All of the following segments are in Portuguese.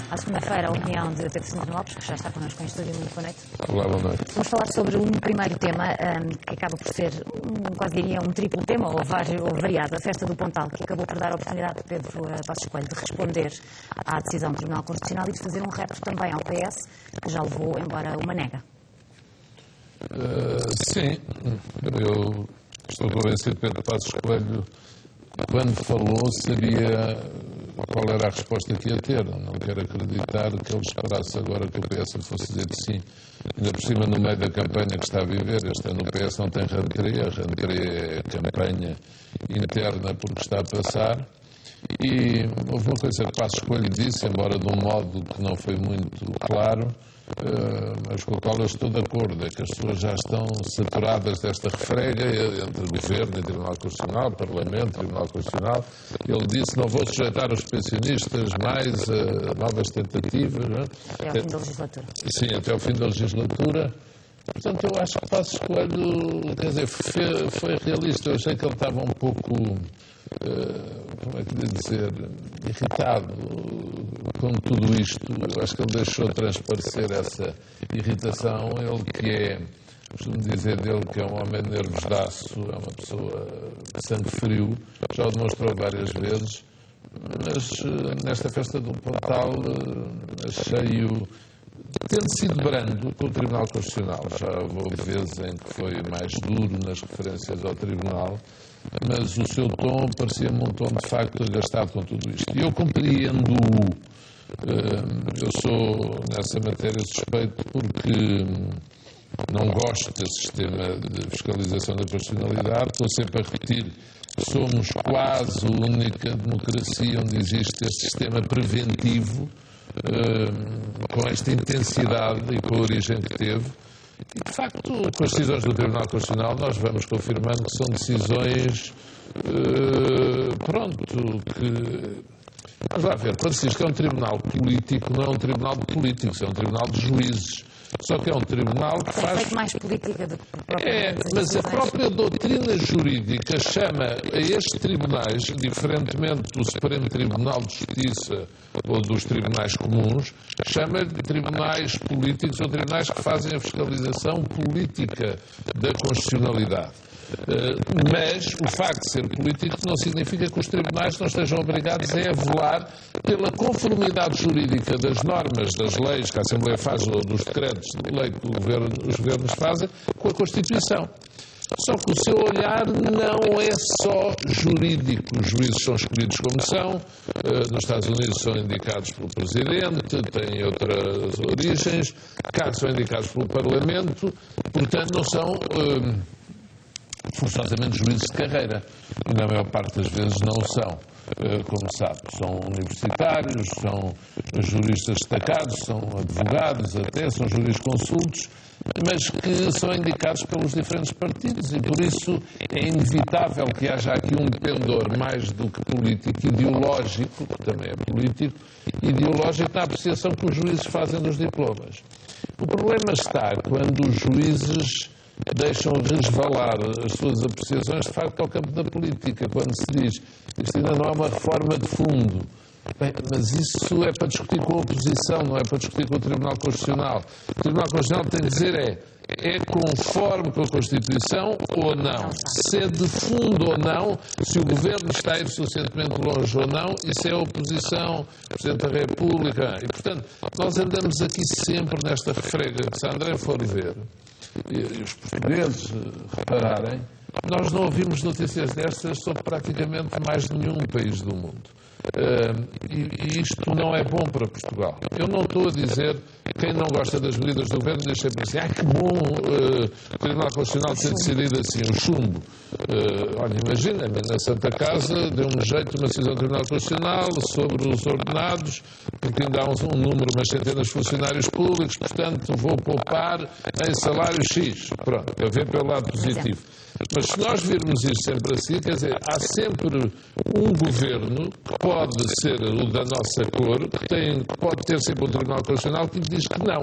À segunda-feira, a opinião de Pedro Santana Lopes, que já está connosco em estúdio. Muito boa noite. Olá, boa noite. Vamos falar sobre um primeiro tema que acaba por ser, quase diria, um triplo tema, ou variado, a festa do Pontal, que acabou por dar a oportunidade de Pedro Passos Coelho de responder à decisão do Tribunal Constitucional e de fazer um repto também ao PS, que já levou embora uma nega. Sim, eu estou convencido que Pedro Passos Coelho, quando falou, sabia qual era a resposta que ia ter. Não quero acreditar que ele esperasse agora que o PS fosse dizer que sim. Ainda por cima, no meio da campanha que está a viver, este ano o PS não tem rentrée, a rentrée é campanha interna porque está a passar. E houve uma coisa que Passos Coelho disse, embora de um modo que não foi muito claro, mas com o qual eu estou de acordo, é que as pessoas já estão saturadas desta refrega entre Governo e Tribunal Constitucional, Parlamento, Tribunal Constitucional. Ele disse: não vou sujeitar os pensionistas mais a novas tentativas. Não é? Até ao fim da legislatura. Sim, até ao fim da legislatura. Portanto, eu acho que Passos Coelho, quer dizer, foi realista. Eu achei que ele estava um pouco, como é que lhe dizer, irritado com tudo isto. Eu acho que ele deixou transparecer essa irritação. Ele que é, costumo dizer dele que é um homem de nervos de aço, é uma pessoa de sangue frio, já o demonstrou várias vezes, mas nesta festa do Pontal achei-o, tendo sido brando com o Tribunal Constitucional, já houve vezes em que foi mais duro nas referências ao Tribunal, mas o seu tom parecia-me um tom de facto agastado com tudo isto. E eu compreendo-o. Eu sou, nessa matéria, suspeito porque não gosto desse sistema de fiscalização da personalidade. Estou sempre a repetir que somos quase a única democracia onde existe este sistema preventivo, com esta intensidade e com a origem que teve. E, de facto, com as decisões do Tribunal Constitucional, nós vamos confirmando que são decisões, que... Vamos lá ver, quando se diz que é um tribunal político, não é um tribunal de políticos, é um tribunal de juízes. Só que é um tribunal que faz... feito mais política do que propriamente mas a própria doutrina jurídica chama a estes tribunais, diferentemente do Supremo Tribunal de Justiça ou dos tribunais comuns, chama de tribunais políticos ou tribunais que fazem a fiscalização política da constitucionalidade. Mas o facto de ser político não significa que os tribunais não estejam obrigados a velar pela conformidade jurídica das normas, das leis que a Assembleia faz ou dos decretos de lei que os governos fazem com a Constituição. Só que o seu olhar não é só jurídico. Os juízes são escolhidos como são, nos Estados Unidos são indicados pelo Presidente, têm outras origens, cá são indicados pelo Parlamento, portanto não são forçosamente juízes de carreira, e na maior parte das vezes não são, como sabe. São universitários, são juristas destacados, são advogados até, são jurisconsultos, mas que são indicados pelos diferentes partidos e por isso é inevitável que haja aqui um pendor mais do que político, ideológico, que também é político, ideológico na apreciação que os juízes fazem dos diplomas. O problema está quando os juízes deixam resvalar as suas apreciações de facto ao campo da política, quando se diz que isto ainda não é uma reforma de fundo. Bem, mas isso é para discutir com a oposição, não é para discutir com o Tribunal Constitucional. O Tribunal Constitucional tem que dizer é conforme com a Constituição ou não, se é de fundo ou não, se o Governo está a ir suficientemente longe ou não, e se é a oposição, o Presidente da República. E, portanto, nós andamos aqui sempre nesta refrega, que se André for ver, e os portugueses repararem, nós não ouvimos notícias destas sobre praticamente mais nenhum país do mundo. E isto não é bom para Portugal. Eu não estou a dizer, quem não gosta das medidas do governo diz sempre assim: que bom, o Tribunal Constitucional ter decidido assim, o chumbo. Olha, imagina, na Santa Casa deu um jeito uma decisão do Tribunal Constitucional sobre os ordenados, porque ainda há um número, umas centenas de funcionários públicos, portanto vou poupar em salário X. Pronto, a ver pelo lado positivo. Mas se nós virmos isto sempre assim, quer dizer, há sempre um governo que pode ser o da nossa cor, que pode ter sempre um Tribunal Constitucional que diz que não.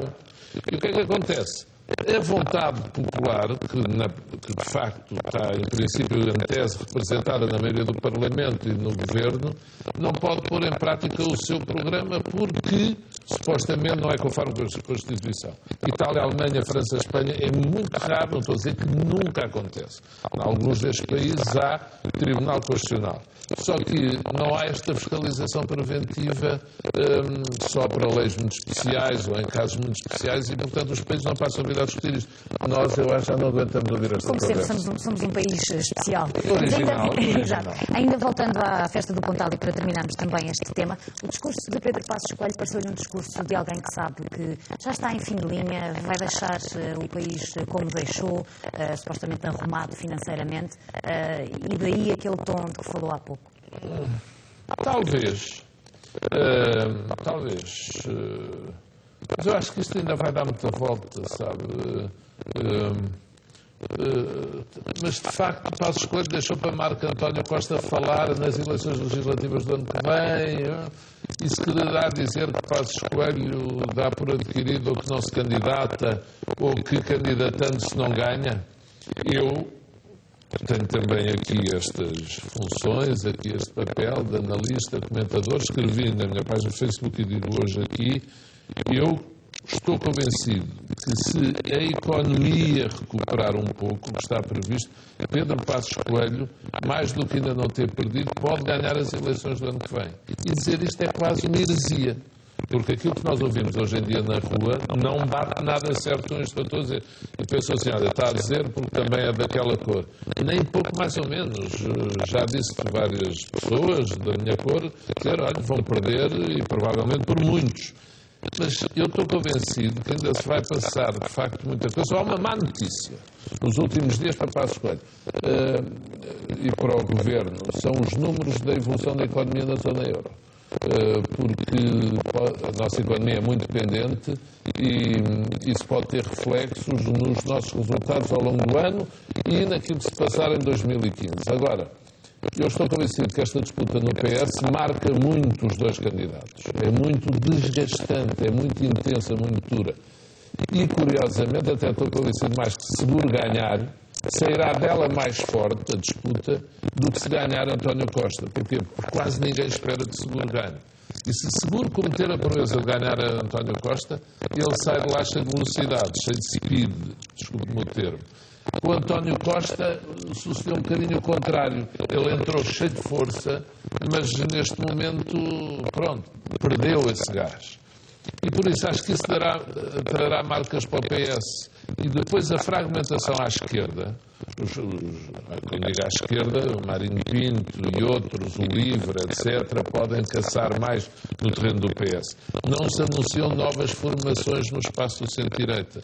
E o que é que acontece? A vontade popular, que de facto está, em princípio, em tese, representada na maioria do Parlamento e no Governo, não pode pôr em prática o seu programa porque supostamente não é conforme com a Constituição. Itália, Alemanha, França, Espanha é muito raro, não estou a dizer que nunca acontece. Em alguns destes países há Tribunal Constitucional. Só que não há esta fiscalização preventiva só para leis muito especiais ou em casos muito especiais e, portanto, os países não passam a vida a discutir isto. Nós, eu acho, já não aguentamos ouvir esta conversa. Somos um país especial. Original. Exato. Ainda voltando à festa do Pontal e para terminarmos também este tema, o discurso de Pedro Passos Coelho pareceu-lhe um discurso de alguém que sabe que já está em fim de linha, vai deixar o país como deixou, supostamente arrumado financeiramente, e daí aquele tom de que falou há pouco. Talvez. Mas eu acho que isto ainda vai dar muita volta, sabe? Mas, de facto, Passos Coelho deixou para Marco António Costa falar nas eleições legislativas do ano que vem. E se quererá dizer que Passos Coelho dá por adquirido ou que não se candidata ou que candidatando-se não ganha? Eu tenho também aqui estas funções, aqui este papel de analista, comentador. Escrevi na minha página do Facebook e digo hoje aqui. Eu estou convencido que se a economia recuperar um pouco, o que está previsto, Pedro Passos Coelho, mais do que ainda não ter perdido, pode ganhar as eleições do ano que vem. E dizer isto é quase uma heresia. Porque aquilo que nós ouvimos hoje em dia na rua não bate nada certo com isto que eu estou a dizer. E pensou assim, olha, está a dizer porque também é daquela cor. Nem pouco mais ou menos. Já disse que várias pessoas da minha cor dizer, olha, vão perder e provavelmente por muitos. Mas eu estou convencido que ainda se vai passar, de facto, muita coisa. Há uma má notícia nos últimos dias para Passos Coelho e para o Governo. São os números da evolução da economia na zona euro. Porque a nossa economia é muito dependente e isso pode ter reflexos nos nossos resultados ao longo do ano e naquilo que se passar em 2015. Agora, eu estou convencido que esta disputa no PS marca muito os dois candidatos. É muito desgastante, é muito intensa, muito dura. E, curiosamente, até estou convencido mais que se Seguro ganhar, sairá dela mais forte a disputa do que se ganhar António Costa. Porquê? Porque quase ninguém espera que Seguro ganhe. E se Seguro cometer a proeza de ganhar a António Costa, ele sai de lá cheio de velocidade, cheio de speed, desculpe-me o termo. O António Costa sucedeu um bocadinho o contrário. Ele entrou cheio de força, mas neste momento, pronto, perdeu esse gás. E por isso acho que isso trará marcas para o PS. E depois a fragmentação à esquerda, quando digo à esquerda, o Marinho Pinto e outros, o Livre, etc., podem caçar mais no terreno do PS. Não se anunciam novas formações no espaço do centro-direita.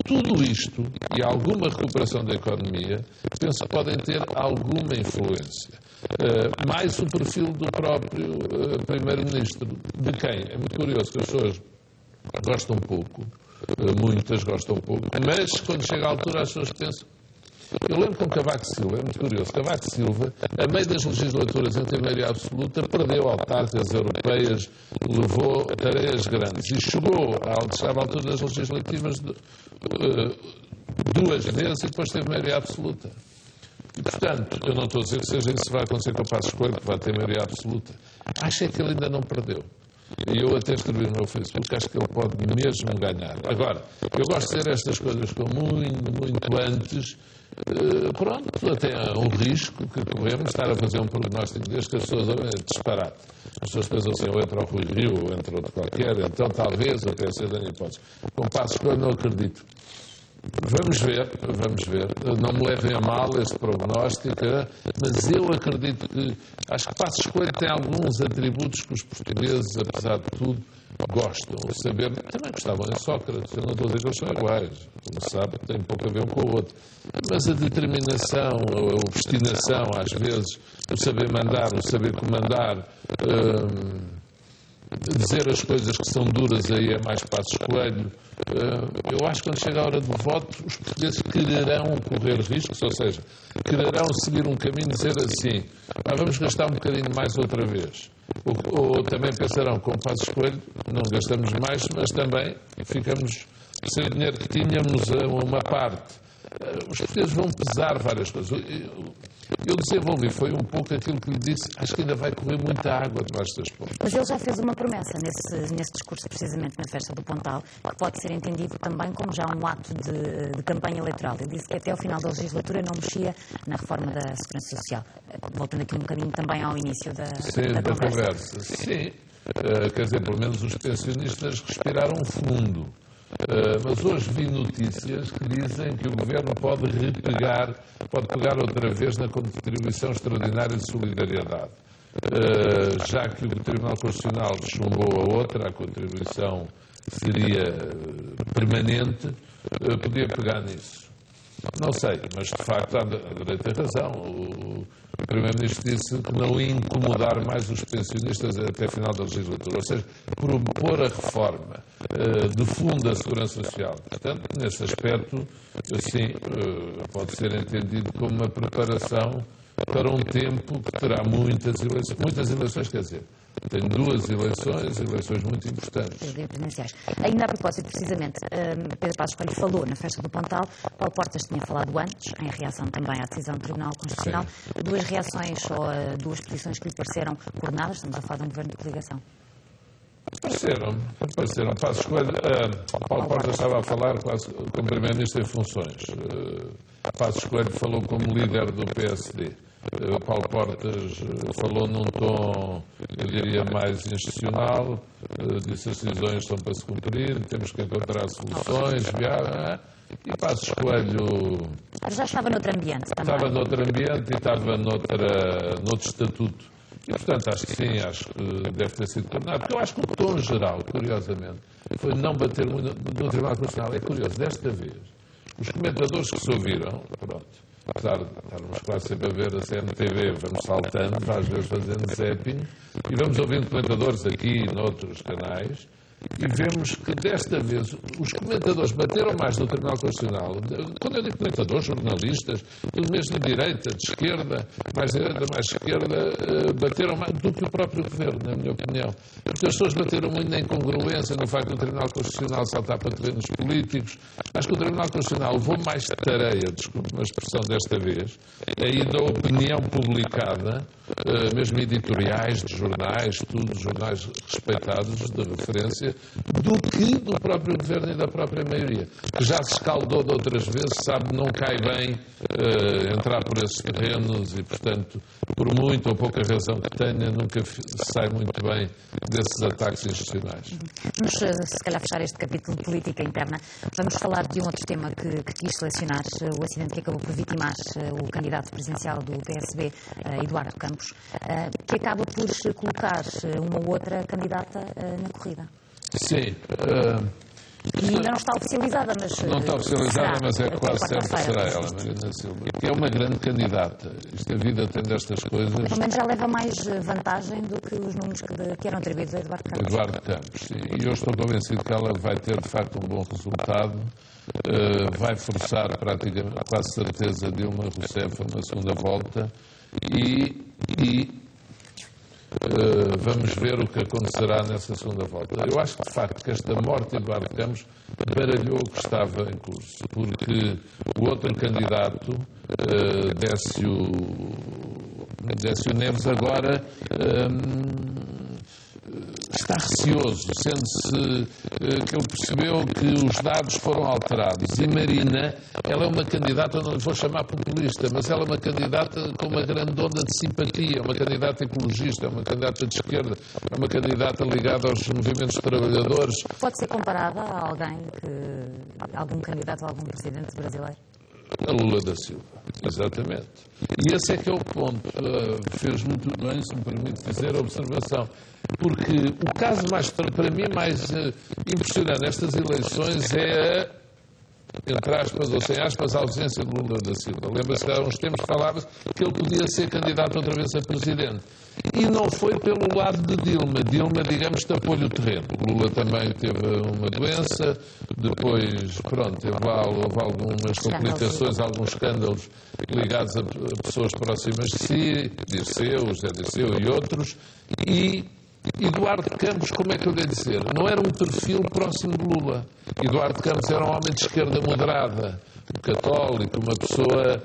Tudo isto e alguma recuperação da economia, penso que podem ter alguma influência. Mais o perfil do próprio Primeiro-Ministro. De quem? É muito curioso que as pessoas gostam pouco, muitas gostam pouco, mas quando chega a altura as pessoas pensam. Eu lembro com Cavaco Silva, é muito curioso, Cavaco Silva, a meio das legislaturas em ter maioria absoluta, perdeu autárquicas europeias, levou tareias grandes e chegou à altura das legislativas duas vezes e depois teve maioria absoluta. E, portanto, eu não estou a dizer que seja isso que vai acontecer com o Passos Coelho, que vai ter maioria absoluta. Acho é que ele ainda não perdeu. E eu até escrevi no meu Facebook, acho que ele pode mesmo ganhar. Agora, eu gosto de dizer estas coisas com muito antes. Pronto, até há um risco que corremos estar a fazer um prognóstico desde que as pessoas disparate. As pessoas pensam assim, ou entra o Rui Rio, ou entra outro qualquer, então talvez até seja a hipótese. Com Passos Coelho não acredito. Vamos ver. Não me levem a mal este prognóstico, mas eu acredito que, acho que Passos Coelho tem alguns atributos que os portugueses, apesar de tudo, gostam. Saber, também gostavam em Sócrates, eu não estou a dizer que eles são iguais, como sabe, tem pouco a ver um com o outro. Mas a determinação, a obstinação, às vezes, o saber mandar, o saber comandar, dizer as coisas que são duras aí é mais Passos Coelho. Eu acho que quando chega a hora do voto, os portugueses quererão correr riscos, ou seja, quererão seguir um caminho e dizer assim, vamos gastar um bocadinho mais outra vez. Ou também pensarão, com Passos Coelho, não gastamos mais, mas também ficamos sem o dinheiro que tínhamos a uma parte. os portugueses vão pesar várias coisas. Eu desenvolvi, foi um pouco aquilo que lhe disse, acho que ainda vai correr muita água debaixo das pontes. Mas ele já fez uma promessa nesse discurso, precisamente na festa do Pontal, que pode ser entendido também como já um ato de campanha eleitoral. Ele disse que até ao final da legislatura não mexia na reforma da Segurança Social. Voltando aqui um bocadinho também ao início da conversa. Sim, quer dizer, pelo menos os pensionistas respiraram fundo. Mas hoje vi notícias que dizem que o Governo pode pegar outra vez na contribuição extraordinária de solidariedade. Já que o Tribunal Constitucional chumbou a outra, a contribuição seria permanente, podia pegar nisso. Não sei, mas de facto a direita tem razão. O Primeiro-Ministro disse que não ia incomodar mais os pensionistas até a final da legislatura, ou seja, propor a reforma de fundo da Segurança Social. Portanto, nesse aspecto, sim, pode ser entendido como uma preparação para um tempo que terá muitas eleições, quer dizer, tem duas eleições muito importantes. Presidenciais. Ainda a propósito, precisamente, Pedro Passos Coelho falou na festa do Pontal, Paulo Portas tinha falado antes, em reação também à decisão do Tribunal Constitucional. Sim. Duas reações ou duas posições que lhe pareceram coordenadas, estamos a falar de um governo de coligação. Pareceram. Passos Coelho, Paulo Portas estava a falar quase como Primeiro-Ministro em funções. Passos Coelho falou como líder do PSD. Paulo Portas falou num tom, eu diria, mais institucional, disse as decisões estão para se cumprir, temos que encontrar soluções, e Passos Coelho... Já estava noutro ambiente também. Estava noutro ambiente e estava noutro estatuto. E, portanto, acho que sim, acho que deve ter sido coordenado. Porque eu acho que o tom geral, curiosamente, foi não bater muito no Tribunal Constitucional. É curioso, desta vez, os comentadores que se ouviram, pronto, apesar de estarmos quase sempre a ver a CMTV, vamos saltando, às vezes fazendo zapping, e vamos ouvindo comentadores aqui e noutros canais, e vemos que desta vez os comentadores bateram mais no Tribunal Constitucional. Quando eu digo comentadores, jornalistas, tudo mesmo de direita, de esquerda, mais direita, mais esquerda, bateram mais do que o próprio Governo, na minha opinião. Porque as pessoas bateram muito na incongruência, no facto do Tribunal Constitucional saltar para terrenos políticos. Acho que o Tribunal Constitucional levou mais tareia, desculpe uma expressão desta vez, aí da opinião publicada, mesmo editoriais de jornais, tudo, jornais respeitados de referência, do que do próprio Governo e da própria maioria, que já se escaldou de outras vezes, sabe, não cai bem entrar por esses terrenos e, portanto, por muito ou pouca razão que tenha, nunca sai muito bem desses ataques institucionais. Vamos, se calhar, fechar este capítulo de política interna. Vamos falar de um outro tema que quis selecionar, o acidente que acabou por vitimar o candidato presidencial do PSB, Eduardo Campos, que acaba por colocar uma ou outra candidata na corrida. Sim. E ainda não está oficializada, mas... Não está oficializada, mas é quase certo que será ela, Marina Silva. Que é uma grande candidata. Isto, a vida tem destas coisas... Pelo menos já leva mais vantagem do que os números que eram atribuídos a Eduardo Campos. Eduardo Campos, sim. E eu estou convencido que ela vai ter, de facto, um bom resultado. Vai forçar, praticamente, quase certeza, Dilma Rousseff a uma segunda volta. Vamos ver o que acontecerá nessa segunda volta. Eu acho que, de facto, que esta morte de Eduardo Campos baralhou o que estava em curso, porque o outro candidato, Décio Neves, agora está receoso, sente-se que ele percebeu que os dados foram alterados. E Marina, ela é uma candidata, não lhe vou chamar populista, mas ela é uma candidata com uma grande onda de simpatia, é uma candidata ecologista, é uma candidata de esquerda, é uma candidata ligada aos movimentos trabalhadores. Pode ser comparada a algum candidato a algum presidente brasileiro? A Lula da Silva, exatamente. E esse é que é o ponto. Fez muito bem, se me permite dizer, a observação. Porque o caso para mim, mais impressionante nestas eleições é, entre aspas ou sem aspas, a ausência de Lula da Silva. Lembra-se que há uns tempos falava-se que ele podia ser candidato outra vez a presidente. E não foi pelo lado de Dilma. Dilma, digamos, tapou-lhe o terreno. Lula também teve uma doença, depois, pronto, houve algumas complicações, alguns escândalos ligados a pessoas próximas de si, Dirceu, José Dirceu e outros, e Eduardo Campos, como é que eu devo dizer? Não era um perfil próximo de Lula. Eduardo Campos era um homem de esquerda moderada, católico, uma pessoa,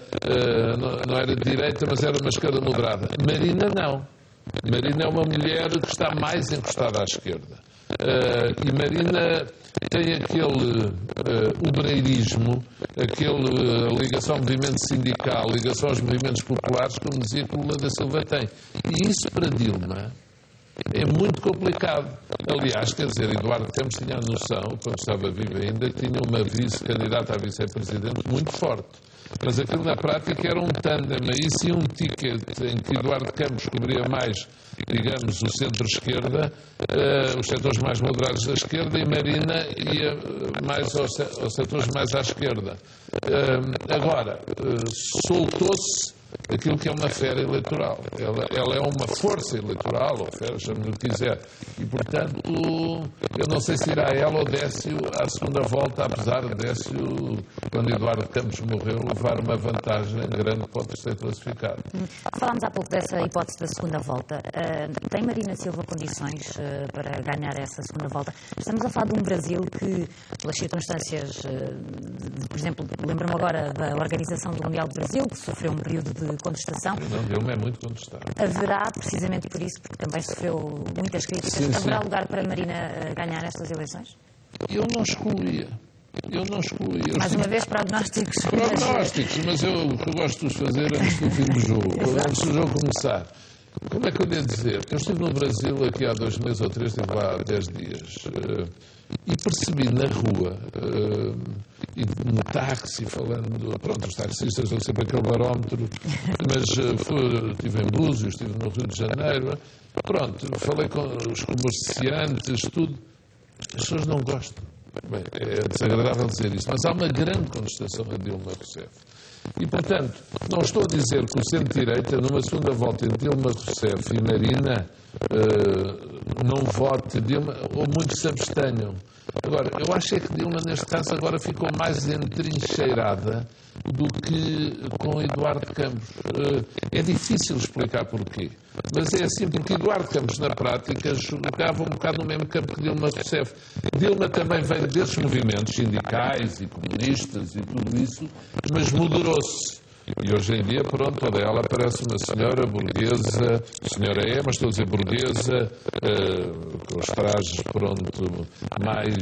não era de direita, mas era uma esquerda moderada. Marina não. Marina é uma mulher que está mais encostada à esquerda. E Marina tem aquele obreirismo, aquela ligação ao movimento sindical, ligação aos movimentos populares, como dizia que Lula da Silva tem. E isso para Dilma é muito complicado. Aliás, quer dizer, Eduardo Campos tinha a noção, quando estava vivo ainda, que tinha uma vice-candidata a vice-presidente muito forte. Mas aquilo na prática era um tândem, aí sim um ticket em que Eduardo Campos cobria mais, digamos, o centro-esquerda, os setores mais moderados da esquerda, e Marina ia mais aos setores mais à esquerda. Agora, soltou-se aquilo que é uma fera eleitoral. Ela é uma força eleitoral, ou fera, chame-lhe o que quiser. E, portanto, eu não sei se irá ela ou Décio à segunda volta, apesar de Décio, quando Eduardo Campos morreu, levar uma vantagem grande que pode ser classificado. Falámos há pouco dessa hipótese da segunda volta. Tem Marina Silva condições para ganhar essa segunda volta? Estamos a falar de um Brasil que, pelas circunstâncias, por exemplo, lembro-me agora da organização do Mundial do Brasil, que sofreu um período de contestação. Não, Dilma é muito contestado. Haverá, precisamente por isso, porque também sofreu muitas críticas, sim, haverá sim. lugar para Marina ganhar estas eleições? Eu não excluía. Mais uma vez, prognósticos. Prognósticos, mas o que eu gosto de os fazer antes do fim do jogo, antes do jogo começar. Como é que eu devo dizer? Eu estive no Brasil aqui há 2 meses ou 3, estive lá há 10 dias, e percebi na rua, e no táxi, falando, pronto, os taxistas dão sempre aquele barómetro, mas estive em Búzios, estive no Rio de Janeiro, pronto, falei com os comerciantes, tudo. As pessoas não gostam. Bem, é desagradável dizer isso, mas há uma grande contestação a Dilma Rousseff. E, portanto, não estou a dizer que o centro-direita, numa segunda volta entre Dilma Rousseff e Marina, não vote Dilma, ou muitos se abstenham. Agora, eu acho é que Dilma, neste caso, agora ficou mais entrincheirada do que com Eduardo Campos. É difícil explicar porquê. Mas é assim, porque Eduardo Campos, na prática, jogava um bocado no mesmo campo que Dilma Rousseff. Dilma também veio desses movimentos sindicais e comunistas e tudo isso, mas moderou-se. E hoje em dia, pronto, toda ela parece uma senhora burguesa, senhora é, mas estou a dizer burguesa, com os trajes, pronto, mais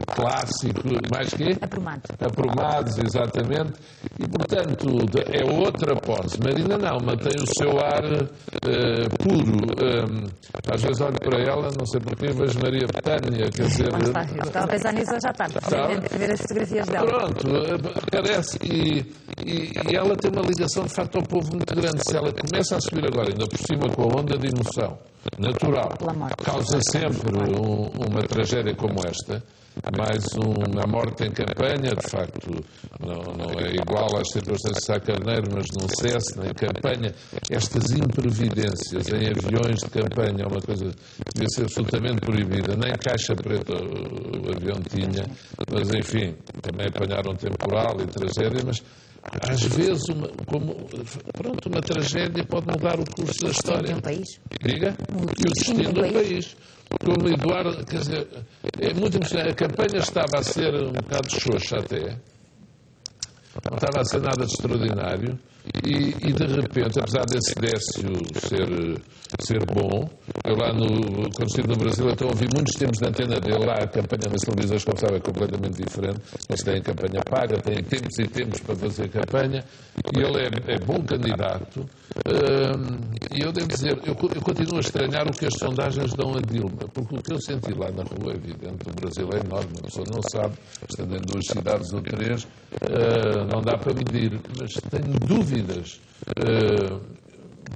clássicos, mais quê? Aprumados, exatamente. E, portanto, é outra pose. Marina não, mantém o seu ar puro. Às vezes olho para ela, não sei porquê, vejo Maria Betânia, quer dizer... Estava a pensar nisso hoje à tarde, ver as fotografias dela. Pronto, parece, e ela tem uma ligação de facto ao povo muito grande. Se ela começa a subir agora, ainda por cima com a onda de emoção natural, causa sempre uma tragédia como esta, mais uma morte em campanha, de facto não é igual às circunstâncias de Sá Carneiro, mas num cesse, em campanha, estas imprevidências em aviões de campanha é uma coisa que devia ser absolutamente proibida, nem caixa preta o avião tinha, mas enfim, também apanharam temporal e tragédia, mas às vezes uma tragédia pode mudar o curso da história. Um país. Diga? E o destino do país. Como Eduardo, quer dizer, é muito impressionante. A campanha estava a ser um bocado xoxa até. Não estava a ser nada de extraordinário. E de repente, apesar desse Décio ser bom, eu lá quando estive no Brasil, então ouvi muitos tempos de antena dele, lá a campanha nas televisões, como sabe, é completamente diferente. Eles têm campanha paga, têm tempos e tempos para fazer campanha, e ele é bom candidato. E eu devo dizer, eu continuo a estranhar o que as sondagens dão a Dilma, porque o que eu senti lá na rua, é evidente, o Brasil é enorme, a pessoa não sabe, estando em 2 cidades ou 3, não dá para medir, mas tenho dúvidas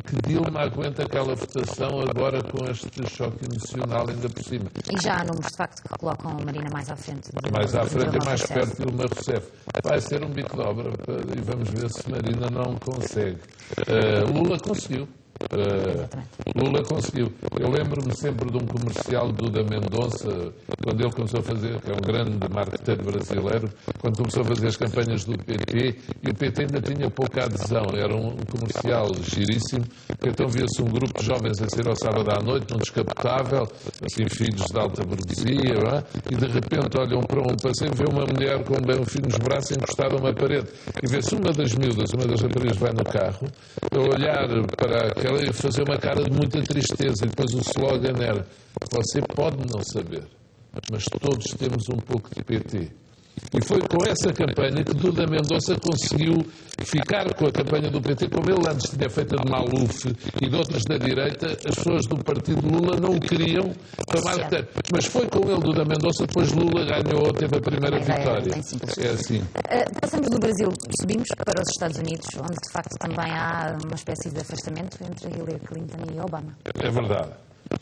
que Dilma aguenta aquela votação agora com este choque emocional ainda por cima. E já há números de facto que colocam a Marina mais à frente. Mais à frente e mais perto de Dilma Rousseff. Vai ser um bico de obra e vamos ver se Marina não consegue. Lula conseguiu. Lula conseguiu. Eu lembro-me sempre de um comercial do da Mendonça, quando ele começou a fazer, que é um grande marketeiro brasileiro, quando começou a fazer as campanhas do PT, e o PT ainda tinha pouca adesão. Era um comercial giríssimo, então via-se um grupo de jovens a sair ao sábado à noite, num descapotável, assim, filhos de alta burguesia, não é? E de repente olham para um passeio e vê uma mulher com bem um filho nos braços encostada a uma parede. E vê-se uma das miúdas, uma das raparigas vai no carro, a olhar para aquela e fazer uma cara de muita tristeza. E depois o slogan era: você pode não saber, mas todos temos um pouco de PT. E foi com essa campanha que Duda Mendonça conseguiu ficar com a campanha do PT, como ele antes tinha feito de Maluf e de outros da direita. As pessoas do partido Lula não o queriam tomar tempo. Mas foi com ele, Duda Mendonça, depois Lula ganhou, teve a primeira vitória. É assim. Passamos do Brasil, subimos para os Estados Unidos, onde de facto também há uma espécie de afastamento entre Hillary Clinton e Obama. É verdade.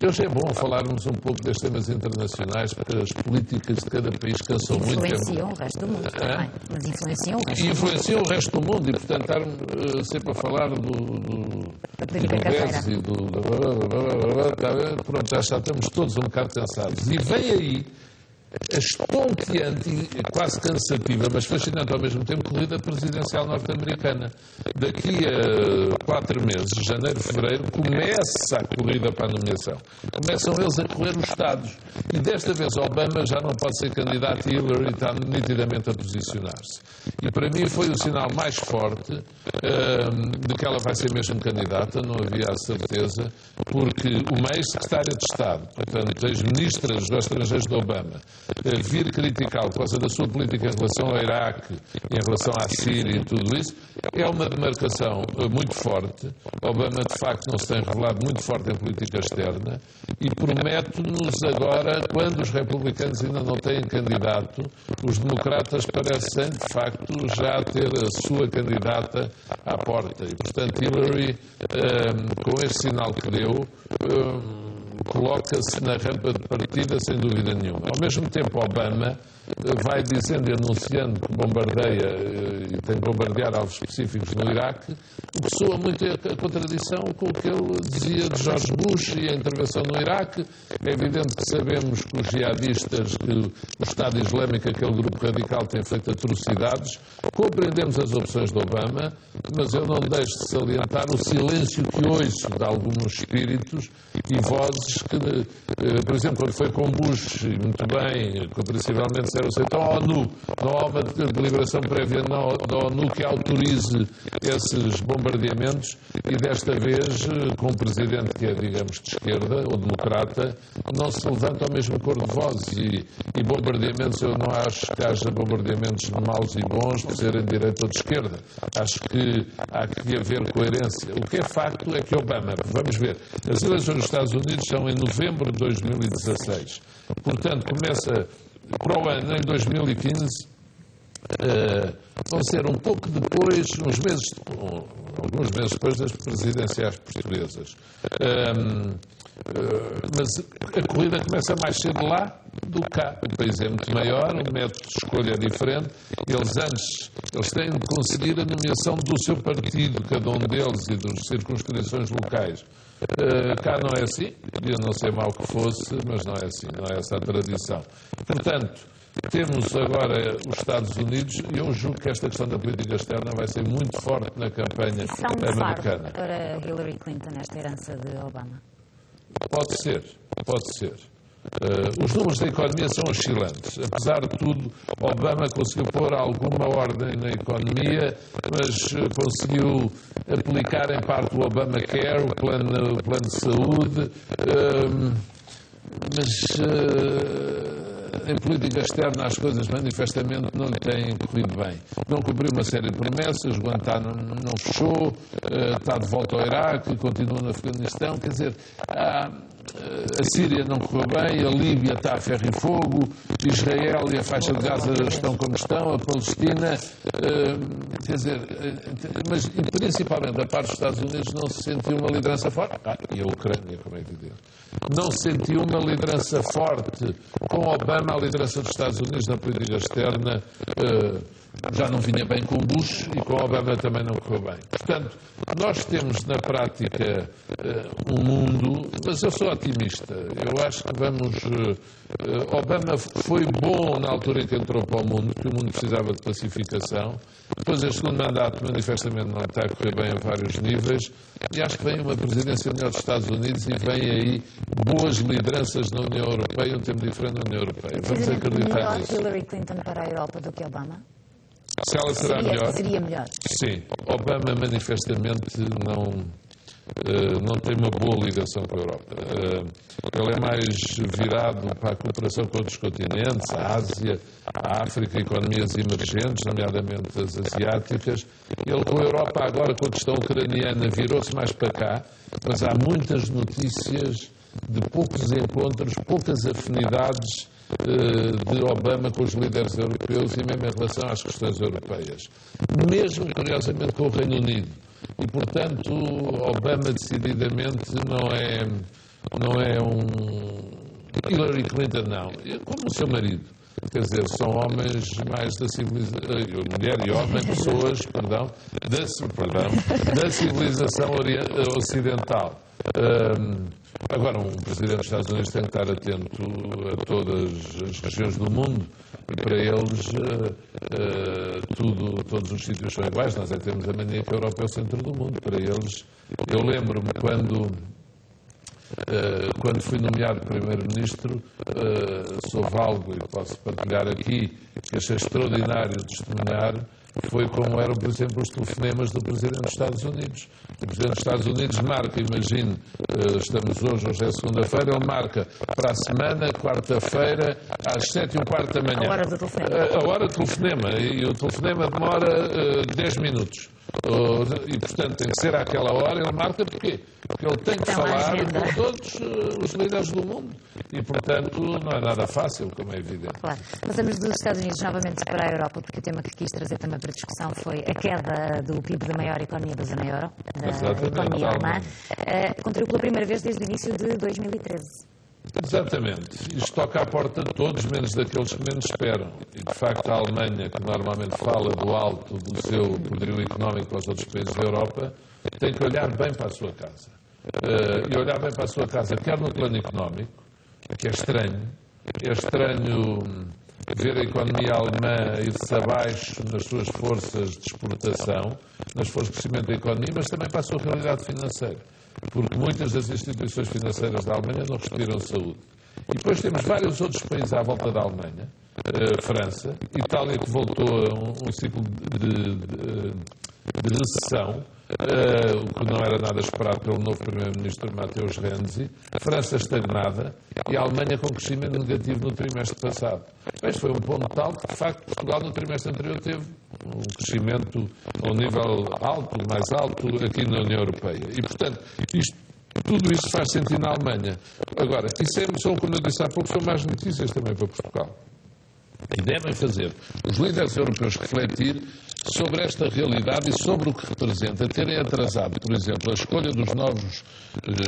Hoje é bom falarmos um pouco destes temas internacionais, porque as políticas de cada país cansam muito. Influenciam o resto do mundo também, mas influenciam o resto do mundo. Influenciam o resto do mundo e, portanto, estar sempre a falar do BES e pronto, já estamos todos um bocado cansados. E vem aí a estonteante e quase cansativa, mas fascinante ao mesmo tempo, corrida presidencial norte-americana. Daqui a 4 meses, janeiro, fevereiro, começa a corrida para a nomeação. Começam eles a correr os Estados. E desta vez Obama já não pode ser candidato e Hillary está nitidamente a posicionar-se. E para mim foi o sinal mais forte de que ela vai ser mesmo candidata, não havia a certeza, porque uma ex-secretária de Estado, portanto, ex-ministra dos Estrangeiros de Obama, vir criticá-lo por causa da sua política em relação ao Iraque, em relação à Síria e tudo isso, é uma demarcação muito forte. Obama, de facto, não se tem revelado muito forte em política externa e promete-nos agora, quando os republicanos ainda não têm candidato, os democratas parecem, de facto, já ter a sua candidata à porta. E, portanto, Hillary, com este sinal que deu, coloca-se na rampa de partida sem dúvida nenhuma. Ao mesmo tempo, Obama vai dizendo e anunciando que bombardeia e tem de bombardear alvos específicos no Iraque, o que soa muito a contradição com o que ele dizia de George Bush e a intervenção no Iraque. É evidente que sabemos que os jihadistas, que o Estado Islâmico, aquele grupo radical, tem feito atrocidades. Compreendemos as opções de Obama, mas eu não deixo de salientar o silêncio que ouço de alguns espíritos e vozes que, por exemplo, quando foi com Bush, muito bem, compreensivelmente disseram então a ONU, não há uma deliberação prévia da ONU que autorize esses bombardeamentos e desta vez, com um presidente que é, digamos, de esquerda ou democrata, não se levanta ao mesmo cor de vozes e bombardeamentos, eu não acho que haja bombardeamentos de maus e bons por serem de direita ou de esquerda. Acho que há que haver coerência. O que é facto é que Obama, vamos ver, as eleições dos Estados Unidos são em novembro de 2016. Portanto, começa para o ano, em 2015, vão ser um pouco depois, alguns meses depois das presidenciais portuguesas. Mas a corrida começa mais cedo lá do que cá. O país é muito maior, o método de escolha é diferente. Eles têm de conseguir a nomeação do seu partido, cada um deles, e das circunscrições locais. Cá não é assim, podia não ser mau que fosse, mas não é assim, não é essa a tradição. Portanto, temos agora os Estados Unidos e eu julgo que esta questão da política externa vai ser muito forte na campanha americana. Para Hillary Clinton, esta herança de Obama? Pode ser, pode ser. Os números da economia são oscilantes. Apesar de tudo, Obama conseguiu pôr alguma ordem na economia, mas conseguiu aplicar em parte o Obamacare, o plano de saúde, mas em política externa as coisas manifestamente não lhe têm corrido bem. Não cumpriu uma série de promessas, Guantánamo não fechou, está de volta ao Iraque, continua no Afeganistão, quer dizer, a Síria não correu bem, a Líbia está a ferro e fogo, Israel e a faixa de Gaza estão como estão, a Palestina, quer dizer, mas principalmente da parte dos Estados Unidos não se sentiu uma liderança forte, e a Ucrânia, como é evidente, não se sentiu uma liderança forte com Obama, a liderança dos Estados Unidos na política externa já não vinha bem com o Bush e com o Obama também não correu bem. Portanto, nós temos na prática um mundo, mas eu sou otimista. Eu acho que vamos... Obama foi bom na altura em que entrou para o mundo, porque o mundo precisava de pacificação. Depois, este segundo mandato, manifestamente, não está a correr bem a vários níveis. E acho que vem uma presidência melhor dos Estados Unidos e vem aí boas lideranças na União Europeia, um tempo diferente da União Europeia. Vamos acreditar melhor nisso. Hillary Clinton para a Europa do que Obama? Se ela será melhor? Seria melhor. Sim. Obama, manifestamente, não tem uma boa ligação com a Europa. Ele é mais virado para a cooperação com outros continentes, a Ásia, a África, economias emergentes, nomeadamente as asiáticas. Ele com a Europa, agora com a questão ucraniana, virou-se mais para cá, mas há muitas notícias de poucos encontros, poucas afinidades de Obama com os líderes europeus e mesmo em relação às questões europeias. Mesmo, curiosamente, com o Reino Unido. E, portanto, Obama decididamente não é um... Hillary Clinton não. Como o seu marido. Quer dizer, são homens mais da civilização... Mulher e homem, pessoas, da civilização ocidental. Agora, um presidente dos Estados Unidos tem que estar atento a todas as regiões do mundo. Para eles, todos os sítios são iguais. Nós temos a mania que a Europa é o centro do mundo. Para eles, eu lembro-me quando fui nomeado Primeiro-Ministro, soube algo, e posso partilhar aqui, que achei extraordinário testemunhar, foi como eram, por exemplo, os telefonemas do Presidente dos Estados Unidos. O Presidente dos Estados Unidos marca, imagine, estamos hoje é segunda-feira, ele marca para a semana, quarta-feira, às 7h15 da manhã. A hora do telefonema. A hora do telefonema. E o telefonema demora 10 minutos. E, portanto, tem que ser àquela hora. Ele marca porquê? Porque ele tem que falar com todos os líderes do mundo. E, portanto, não é nada fácil, como é evidente. Claro. Passamos dos Estados Unidos novamente para a Europa, porque o tema que quis trazer também para a discussão foi a queda do PIB da maior economia da zona euro, da economia alemã. Aconteceu pela primeira vez desde o início de 2013. Exatamente. Isto toca à porta de todos, menos daqueles que menos esperam. E, de facto, a Alemanha, que normalmente fala do alto do seu poderio económico para os outros países da Europa, tem que olhar bem para a sua casa. E olhar bem para a sua casa, quer no plano económico, que é estranho. É estranho ver a economia alemã ir-se abaixo nas suas forças de exportação, nas forças de crescimento da economia, mas também para a sua realidade financeira. Porque muitas das instituições financeiras da Alemanha não respiram saúde. E depois temos vários outros países à volta da Alemanha, França, Itália, que voltou a um ciclo de recessão, o que não era nada esperado pelo novo Primeiro-Ministro Matteo Renzi, França estagnada e a Alemanha com crescimento negativo no trimestre passado. Este foi um ponto tal que, de facto, Portugal no trimestre anterior teve um crescimento a um nível alto, mais alto, aqui na União Europeia. E, portanto, tudo isto faz sentir na Alemanha. Agora, são, como eu disse há pouco, são mais notícias também para Portugal. E devem fazer os líderes europeus refletir sobre esta realidade e sobre o que representa terem atrasado, por exemplo, a escolha dos novos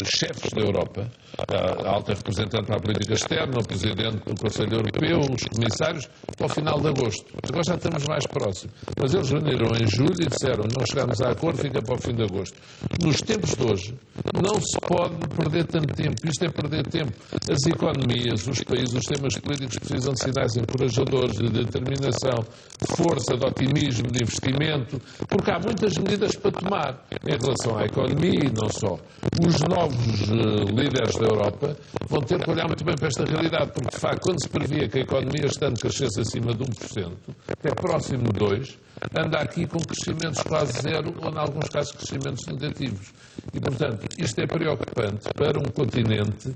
chefes da Europa, a alta representante para a política externa, o presidente do Conselho Europeu, os comissários, para o final de agosto. Agora já estamos mais próximos. Mas eles reuniram em julho e disseram, não chegamos a acordo, fica para o fim de agosto. Nos tempos de hoje, não se pode perder tanto tempo. Isto é perder tempo. As economias, os países, os sistemas políticos precisam de sinais encorajadores, de determinação, de força, de otimismo, de investimento, porque há muitas medidas para tomar em relação à economia e não só. Os novos líderes da Europa vão ter que olhar muito bem para esta realidade, porque, de facto, quando se previa que a economia estando crescesse acima de 1%, até próximo de 2%, anda aqui com crescimentos quase zero ou, em alguns casos, crescimentos negativos. E, portanto, isto é preocupante para um continente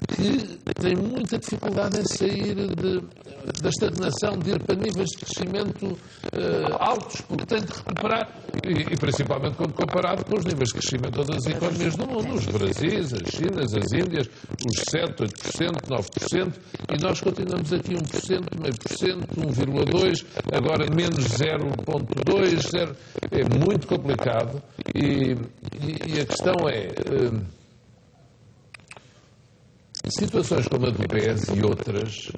que tem muita dificuldade em sair da estagnação, de ir para níveis de crescimento altos, porque tem de recuperar, e principalmente quando comparado com os níveis de crescimento de todas as economias do mundo, os Brasis, as Chinas, as Índias, os 7%, 8%, 9%, e nós continuamos aqui 1%, meio por cento, 1,2%, agora menos 0,2%, é muito complicado, e a questão é... situações como a do BES e outras,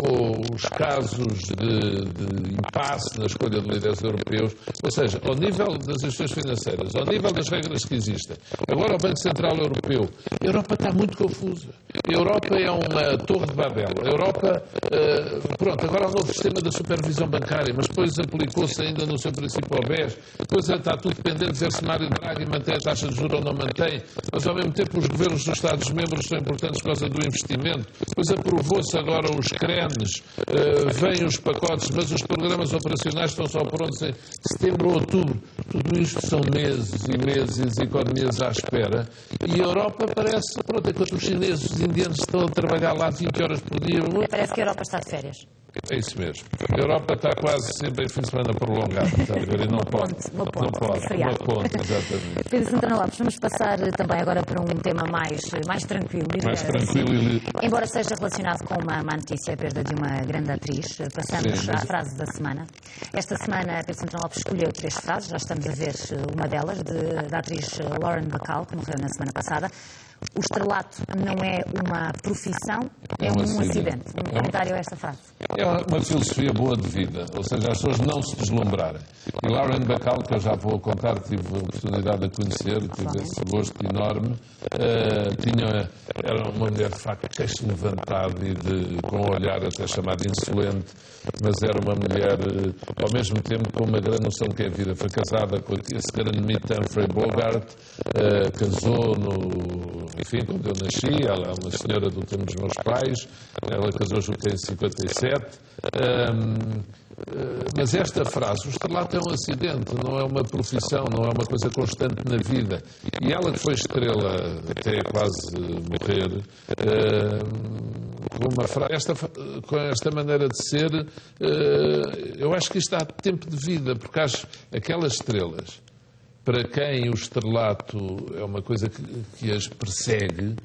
ou os casos de impasse na escolha de líderes europeus, ou seja, ao nível das instituições financeiras, ao nível das regras que existem, agora o Banco Central Europeu, a Europa está muito confusa. A Europa é uma torre de Babel. A Europa, pronto, agora há um novo sistema de supervisão bancária, mas depois aplicou-se ainda no seu princípio ao BES, depois está tudo dependente de ver se Mário Draghi mantém a taxa de juros ou não mantém, mas ao mesmo tempo os governos dos Estados-membros são importantes por causa do investimento, depois aprovou-se agora os CRENs, vêm os pacotes, mas os programas operacionais estão só prontos em setembro ou outubro. Tudo isto são meses e meses e as economias à espera, e a Europa parece, pronto, enquanto os chineses e os indianos estão a trabalhar lá 20 horas por dia. Parece que a Europa está de férias. É isso mesmo. A Europa está quase sempre em fim de semana prolongado, está a ver? E não pode. Uma ponte, Uma ponte, exatamente. Pedro Santana Lopes, vamos passar também agora para um tema mais tranquilo. Mais tranquilo. Embora seja relacionado com uma má notícia, a perda de uma grande atriz, passamos à frase da semana. Esta semana, Pedro Santana Lopes escolheu 3 frases, já estamos a ver uma delas, da atriz Lauren Bacall, que morreu na semana passada. O estrelato não é uma profissão, é um acidente. Um comentário a esta frase. É uma filosofia boa de vida, ou seja, as pessoas não se deslumbrarem. E Lauren Bacall, que eu já vou contar, tive a oportunidade de conhecer, tive esse gosto enorme, era uma mulher de facto queixo levantado e com um olhar até chamado insolente, mas era uma mulher, ao mesmo tempo, com uma grande noção do que é a vida. Foi casada com esse grande mito Humphrey Bogart, casou enfim, quando eu nasci, ela é uma senhora do tempo dos meus pais, ela casou junto em 57, mas esta frase, o estrelato é um acidente, não é uma profissão, não é uma coisa constante na vida. E ela que foi estrela até quase morrer, com esta maneira de ser, eu acho que isto dá tempo de vida, porque acho aquelas estrelas para quem o estrelato é uma coisa que as persegue,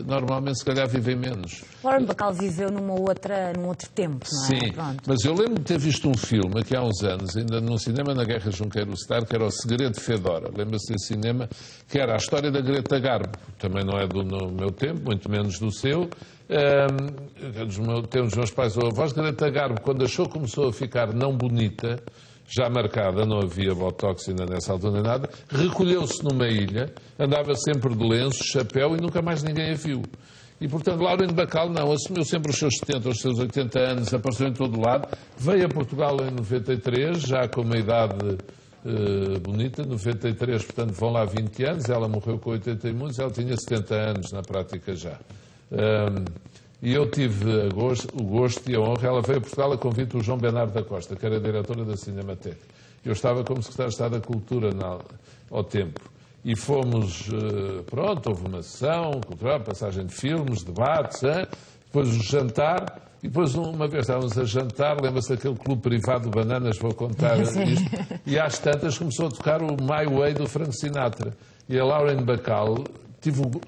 normalmente se calhar vivem menos. Lauren Bacall viveu num outro tempo, não é? Sim, Pronto. mas eu lembro de ter visto um filme aqui há uns anos, ainda num cinema na Guerra Junqueiro Star, que era O Segredo de Fedora. Lembra-se desse cinema? Que era a história da Greta Garbo. Também não é do meu tempo, muito menos do seu. Tem os meus pais ou avós. Greta Garbo, quando achou que começou a ficar não bonita, já marcada, não havia botox ainda nessa altura nem nada, recolheu-se numa ilha, andava sempre de lenço, chapéu e nunca mais ninguém a viu. E, portanto, Lauren Bacall não, assumiu sempre os seus 70, os seus 80 anos, apareceu em todo lado, veio a Portugal em 93, já com uma idade bonita, 93, portanto, vão lá 20 anos, ela morreu com 80 e muitos, ela tinha 70 anos na prática já. E eu tive o gosto e a honra, ela veio a Portugal a convite do João Bernardo da Costa, que era diretora da Cinemateca. Eu estava como secretário de Estado da Cultura ao tempo. E fomos, houve uma sessão cultural, passagem de filmes, debates, depois o jantar, e depois uma vez estávamos a jantar, lembra-se daquele clube privado de bananas, vou contar isto, e às tantas começou a tocar o My Way do Frank Sinatra. E a Lauren Bacall,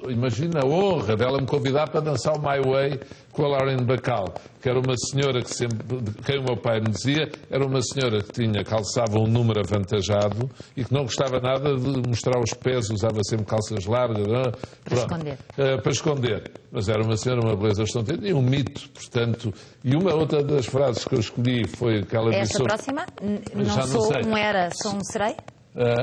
imagina a honra dela me convidar para dançar o My Way com a Lauren Bacall, que era uma senhora que sempre, quem o meu pai me dizia, era uma senhora que calçava um número avantajado e que não gostava nada de mostrar os pés, usava sempre calças largas. Para esconder. Mas era uma senhora, uma beleza estonteante e um mito, portanto. E uma outra das frases que eu escolhi foi aquela de... Esta próxima? Não sou um era, sou um serei?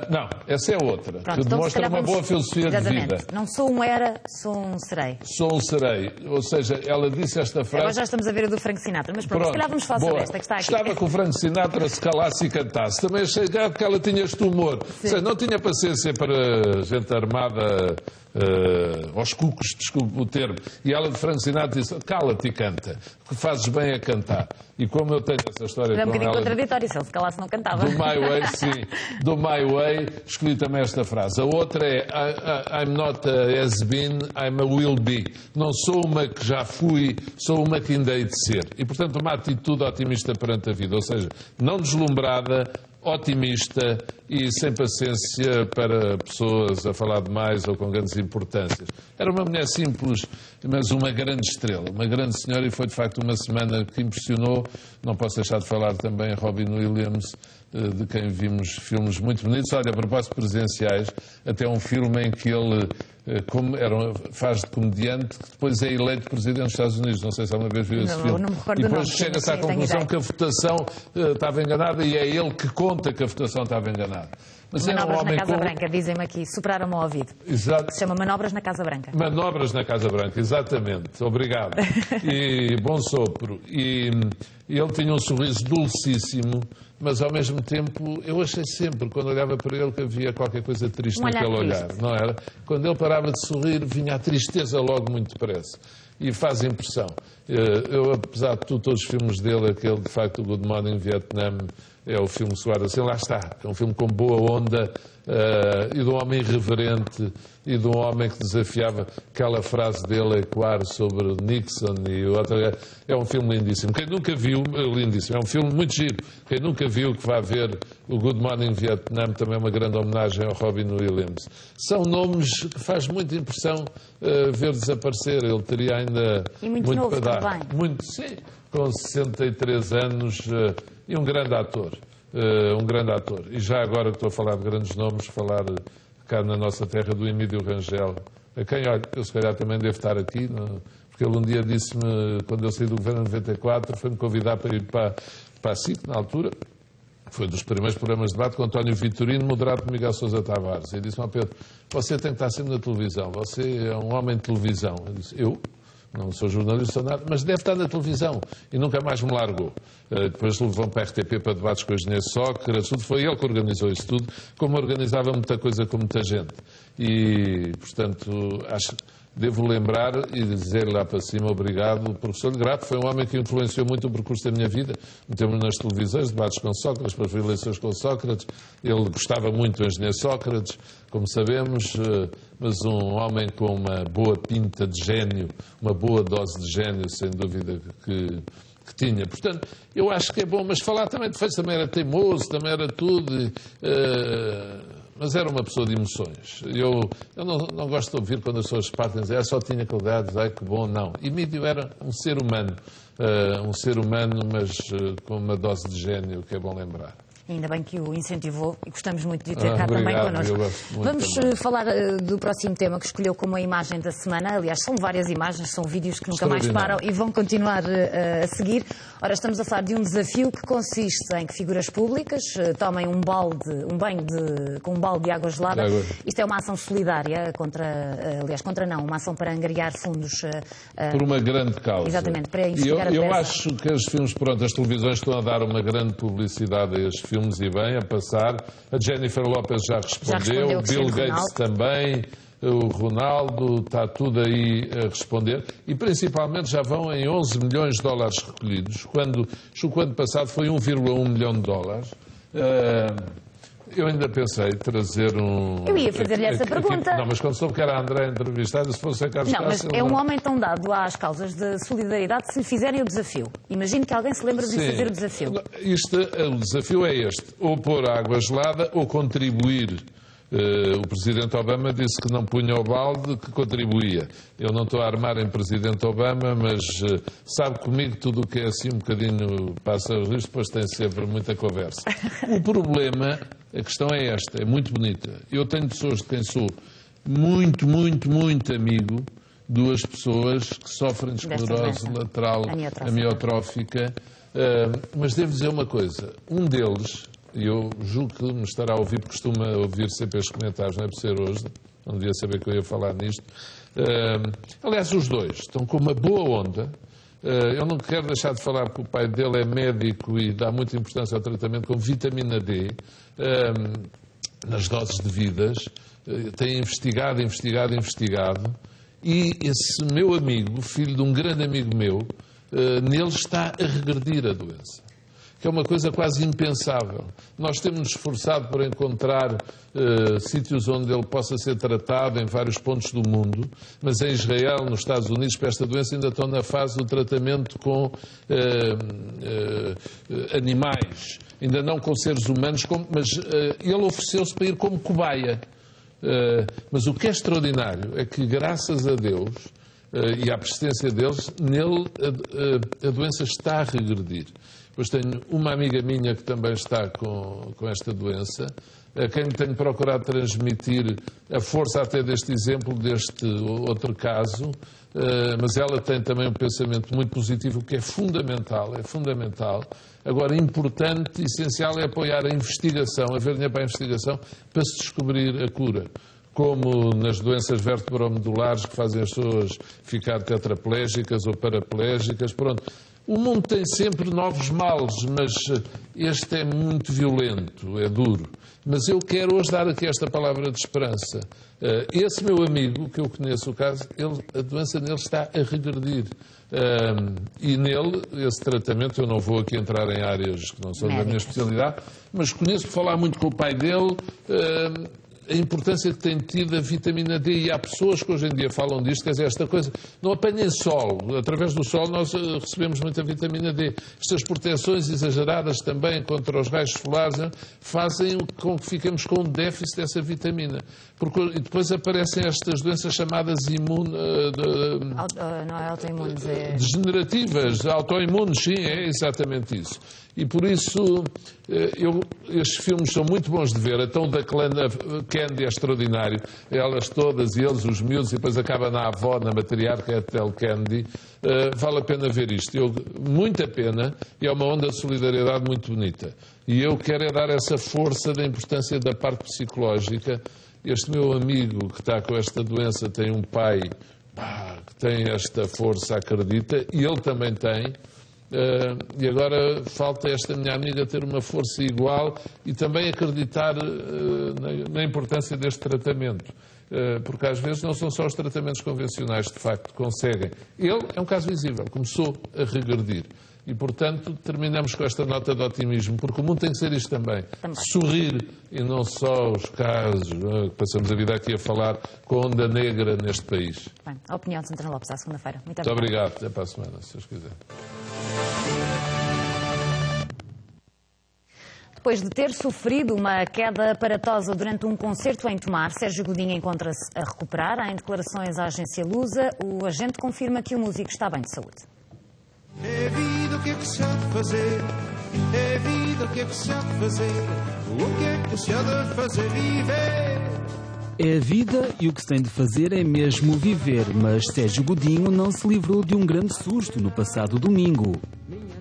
Não, essa é outra, pronto, que demonstra uma boa filosofia de vida. Não sou um era, sou um serei. Sou um serei, ou seja, ela disse esta frase... Agora já estamos a ver a do Frank Sinatra, mas pronto, se calhar vamos falar sobre esta que está aqui. Gostava que o Frank Sinatra se calasse e cantasse. Também achei que ela tinha este humor. Ou seja, não tinha paciência para gente armada... aos cucos, desculpe o termo. E ela de Frank Sinatra disse, cala-te e canta, que fazes bem a cantar. E como eu tenho essa história é um com ela... contraditório, se ele se calasse não cantava. Do My Way, sim. Do My Way, escolhi também esta frase. A outra é I'm not a has-been, I'm a will be. Não sou uma que já fui, sou uma que ainda hei de ser. E, portanto, uma atitude otimista perante a vida. Ou seja, não deslumbrada, otimista e sem paciência para pessoas a falar demais ou com grandes importâncias. Era uma mulher simples, mas uma grande estrela, uma grande senhora, e foi de facto uma semana que impressionou. Não posso deixar de falar também em Robin Williams, de quem vimos filmes muito bonitos. Olha, a propósito de presidenciais, até um filme em que ele faz de comediante, que depois é eleito presidente dos Estados Unidos. Não sei se alguma vez viu esse filme. Não me recordo e depois nome, chega-se à conclusão que a votação estava enganada e é ele que conta que a votação estava enganada. Mas Manobras na Casa Branca, dizem-me aqui, superaram-me ao ouvido. Exato. Se chama Manobras na Casa Branca. Manobras na Casa Branca, exatamente. Obrigado. E bom sopro. E ele tinha um sorriso dulcíssimo, mas ao mesmo tempo eu achei sempre, quando olhava para ele, que havia qualquer coisa triste naquele olhar, não era? Quando ele parava de sorrir, vinha a tristeza logo muito depressa. E faz impressão. Eu, apesar de todos os filmes dele, aquele de facto, o Good Morning Vietnam, é o filme que assim, lá está. É um filme com boa onda e de um homem irreverente e de um homem que desafiava aquela frase dele a ecoar sobre Nixon e outra. É um filme lindíssimo. Quem nunca viu, lindíssimo. É um filme muito giro. Quem nunca viu, que vá ver o Good Morning Vietnam, também é uma grande homenagem ao Robin Williams. São nomes que faz muita impressão ver desaparecer. Ele teria ainda muito novo para dar. Também. Muito, sim, com 63 anos e um grande ator. Um grande ator. E já agora que estou a falar de grandes nomes, falar cá na nossa terra do Emílio Rangel, a quem, olha, eu se calhar também devo estar aqui, porque ele um dia disse-me, quando eu saí do governo em 94, foi-me convidar para ir para a SIC, na altura. Foi dos primeiros programas de debate com António Vitorino, moderado por Miguel Sousa Tavares. E disse-me, Pedro, você tem que estar sempre na televisão, você é um homem de televisão. Eu disse, eu? Não sou jornalista, nada, mas deve estar na televisão. E nunca mais me largou. Depois levou para a RTP para debates com o engenheiro Sócrates, tudo. Foi ele que organizou isso tudo, como organizava muita coisa com muita gente. E, portanto, devo lembrar e dizer lá para cima obrigado. O professor de Grato foi um homem que influenciou muito o percurso da minha vida. Metemos nas televisões, debates com Sócrates, para as eleições com Sócrates. Ele gostava muito do engenheiro Sócrates, como sabemos, mas um homem com uma boa pinta de gênio, uma boa dose de gênio, sem dúvida, que tinha. Portanto, eu acho que é bom, mas falar também de feitos, também era teimoso, também era tudo, mas era uma pessoa de emoções. Eu não gosto de ouvir quando as pessoas partem dizer, só tinha qualidades, ai que bom, não. Emílio era um ser humano, mas com uma dose de gênio que é bom lembrar. Ainda bem que o incentivou e gostamos muito de ter cá também connosco. Vamos falar do próximo tema que escolheu como a imagem da semana. Aliás, são várias imagens, são vídeos que nunca mais param e vão continuar a seguir. Ora, estamos a falar de um desafio que consiste em que figuras públicas tomem um banho com um balde de água gelada. Isto é uma ação solidária uma ação para angariar fundos. Por uma grande causa. Exatamente, para investigar eu acho que os filmes, as televisões estão a dar uma grande publicidade a estes filmes e bem, a passar. A Jennifer Lopez já respondeu, o Bill Gates também, o Ronaldo, está tudo aí a responder. E principalmente já vão em 11 milhões de dólares recolhidos, quando o ano passado foi 1,1 milhão de dólares. Eu ainda pensei trazer um... Eu ia fazer-lhe essa pergunta. Não, mas quando soube que era a André entrevistada, se fosse a Carlos Cássio... Não, mas é um homem tão dado às causas de solidariedade se lhe fizerem o desafio. Imagino que alguém se lembra de fazer o desafio. O desafio é este. Ou pôr água gelada ou contribuir. O Presidente Obama disse que não punha o balde, que contribuía. Eu não estou a armar em Presidente Obama, mas sabe comigo tudo o que é assim um bocadinho passa os riscos, depois tem sempre muita conversa. O problema, a questão é esta, é muito bonita. Eu tenho pessoas de quem sou muito, muito, muito amigo, duas pessoas que sofrem de esclerose lateral amiotrófica, mas devo dizer uma coisa, um deles... E eu julgo que me estará a ouvir, porque costuma ouvir sempre estes comentários, não é por ser hoje, não devia saber que eu ia falar nisto. Aliás, os dois estão com uma boa onda. Eu não quero deixar de falar que o pai dele é médico e dá muita importância ao tratamento com vitamina D nas doses devidas. Tem investigado. E esse meu amigo, filho de um grande amigo meu, nele está a regredir a doença. Que é uma coisa quase impensável. Nós temos-nos esforçado por encontrar sítios onde ele possa ser tratado em vários pontos do mundo, mas em Israel, nos Estados Unidos, para esta doença ainda estão na fase do tratamento com animais, ainda não com seres humanos, mas ele ofereceu-se para ir como cobaia. Mas o que é extraordinário é que, graças a Deus, e à persistência deles, nele a doença está a regredir. Depois tenho uma amiga minha que também está com esta doença, a quem tenho procurado transmitir a força até deste exemplo, deste outro caso, mas ela tem também um pensamento muito positivo, o que é fundamental, Agora, importante, essencial é apoiar a investigação, haver dinheiro para a investigação, para se descobrir a cura. Como nas doenças vertebromedulares que fazem as pessoas ficar tetraplégicas ou paraplégicas, pronto. O mundo tem sempre novos males, mas este é muito violento, é duro. Mas eu quero hoje dar aqui esta palavra de esperança. Esse meu amigo, que eu conheço o caso, a doença nele está a regredir. E nele, esse tratamento, eu não vou aqui entrar em áreas que não são da minha especialidade, mas conheço, falar muito com o pai dele, a importância que tem tido a vitamina D, e há pessoas que hoje em dia falam disto, quer dizer, esta coisa, não apanhem sol, através do sol nós recebemos muita vitamina D. Estas proteções exageradas também contra os raios solares fazem com que fiquemos com um déficit dessa vitamina. E depois aparecem estas doenças chamadas não é autoimunes, é... degenerativas, autoimunes, sim, é exatamente isso. E por isso, estes filmes são muito bons de ver. Então, da Candy é extraordinário. Elas todas, e eles, os miúdos, e depois acaba na avó, na matriarca, a Tel Candy. Vale a pena ver isto. Muita pena, e é uma onda de solidariedade muito bonita. E eu quero é dar essa força da importância da parte psicológica. Este meu amigo que está com esta doença tem um pai que tem esta força, acredita, e ele também tem. E agora falta esta minha amiga ter uma força igual e também acreditar na importância deste tratamento. Porque às vezes não são só os tratamentos convencionais que de facto conseguem. Ele é um caso visível, começou a regredir. E, portanto, terminamos com esta nota de otimismo, porque o mundo tem que ser isto também. Sorrir, e não só os casos que passamos a vida aqui a falar com a onda negra neste país. Bem, a opinião de Santana Lopes à segunda-feira. Muito obrigado. Até para a semana, se Deus quiser. Depois de ter sofrido uma queda aparatosa durante um concerto em Tomar, Sérgio Godinho encontra-se a recuperar. Em declarações à agência Lusa, o agente confirma que o músico está bem de saúde. É vida, o que é que se há de fazer? É vida, o que é que se há de fazer? O que é que se há de fazer? Viver! É a vida e o que se tem de fazer é mesmo viver, mas Sérgio Godinho não se livrou de um grande susto no passado domingo.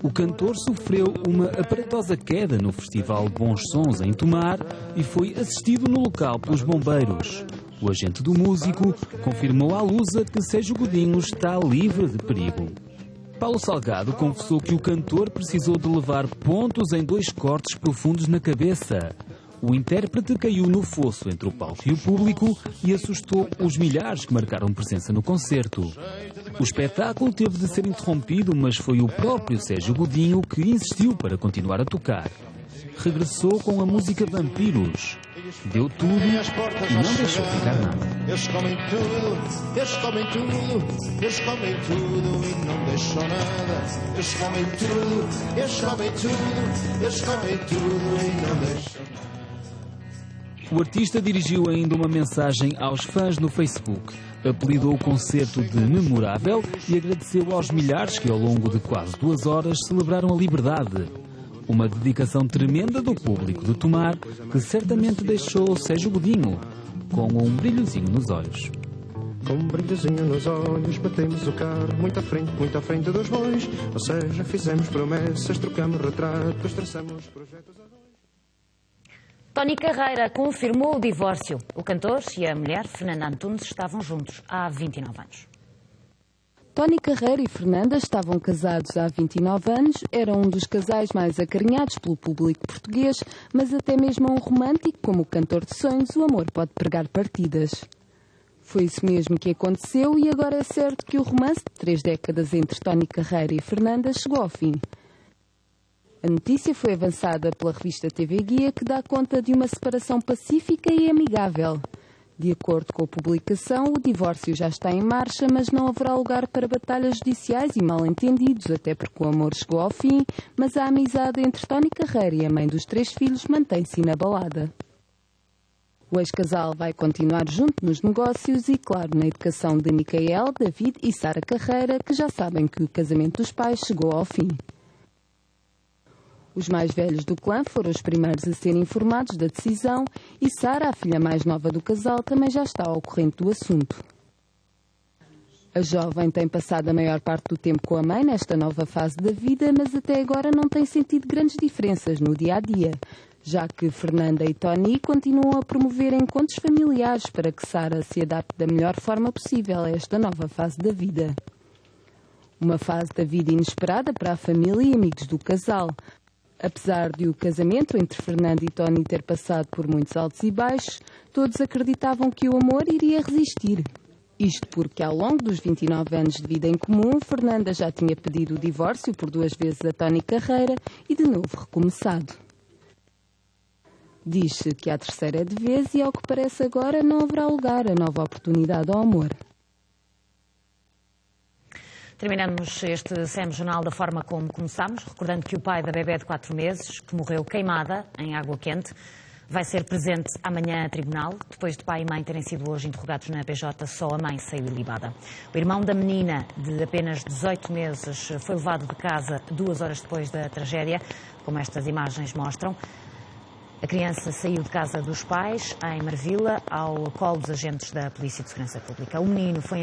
O cantor sofreu uma aparatosa queda no Festival Bons Sons em Tomar e foi assistido no local pelos bombeiros. O agente do músico confirmou à Lusa que Sérgio Godinho está livre de perigo. Paulo Salgado confessou que o cantor precisou de levar pontos em 2 cortes profundos na cabeça. O intérprete caiu no fosso entre o palco e o público e assustou os milhares que marcaram presença no concerto. O espetáculo teve de ser interrompido, mas foi o próprio Sérgio Godinho que insistiu para continuar a tocar. Regressou com a música Vampiros. Deu tudo e não deixou ficar nada. Eles comem tudo, eles comem tudo, eles comem tudo e não deixam nada. Eles comem tudo, eles comem tudo, eles comem tudo e não deixam nada. O artista dirigiu ainda uma mensagem aos fãs no Facebook. Apelidou o concerto de memorável e agradeceu aos milhares que ao longo de quase 2 horas celebraram a liberdade. Uma dedicação tremenda do público de Tomar, que certamente deixou Sérgio Godinho com um brilhozinho nos olhos. Com um brilhozinho nos olhos, batemos o carro muito à frente dos bois. Ou seja, fizemos promessas, trocamos retratos, traçamos projetos a 2. Tony Carreira confirmou o divórcio. O cantor e a mulher, Fernanda Antunes, estavam juntos há 29 anos. Tony Carreira e Fernanda estavam casados há 29 anos, eram um dos casais mais acarinhados pelo público português, mas até mesmo a um romântico como o cantor de sonhos, o amor pode pregar partidas. Foi isso mesmo que aconteceu e agora é certo que o romance de 3 décadas entre Tony Carreira e Fernanda chegou ao fim. A notícia foi avançada pela revista TV Guia, que dá conta de uma separação pacífica e amigável. De acordo com a publicação, o divórcio já está em marcha, mas não haverá lugar para batalhas judiciais e mal-entendidos, até porque o amor chegou ao fim, mas a amizade entre Tony Carreira e a mãe dos 3 filhos mantém-se inabalada. O ex-casal vai continuar junto nos negócios e, claro, na educação de Micael, David e Sara Carreira, que já sabem que o casamento dos pais chegou ao fim. Os mais velhos do clã foram os primeiros a serem informados da decisão e Sara, a filha mais nova do casal, também já está ao corrente do assunto. A jovem tem passado a maior parte do tempo com a mãe nesta nova fase da vida, mas até agora não tem sentido grandes diferenças no dia-a-dia, já que Fernanda e Tony continuam a promover encontros familiares para que Sara se adapte da melhor forma possível a esta nova fase da vida. Uma fase da vida inesperada para a família e amigos do casal. Apesar de o casamento entre Fernanda e Tony ter passado por muitos altos e baixos, todos acreditavam que o amor iria resistir. Isto porque, ao longo dos 29 anos de vida em comum, Fernanda já tinha pedido o divórcio por 2 vezes a Tony Carreira e de novo recomeçado. Diz-se que a terceira é de vez e, ao que parece agora, não haverá lugar a nova oportunidade ao amor. Terminamos este CM-Jornal da forma como começámos, recordando que o pai da bebé de 4 meses, que morreu queimada em água quente, vai ser presente amanhã a tribunal. Depois de pai e mãe terem sido hoje interrogados na PJ, só a mãe saiu ilibada. O irmão da menina, de apenas 18 meses, foi levado de casa 2 horas depois da tragédia, como estas imagens mostram. A criança saiu de casa dos pais, em Marvila, ao colo dos agentes da Polícia de Segurança Pública. O menino foi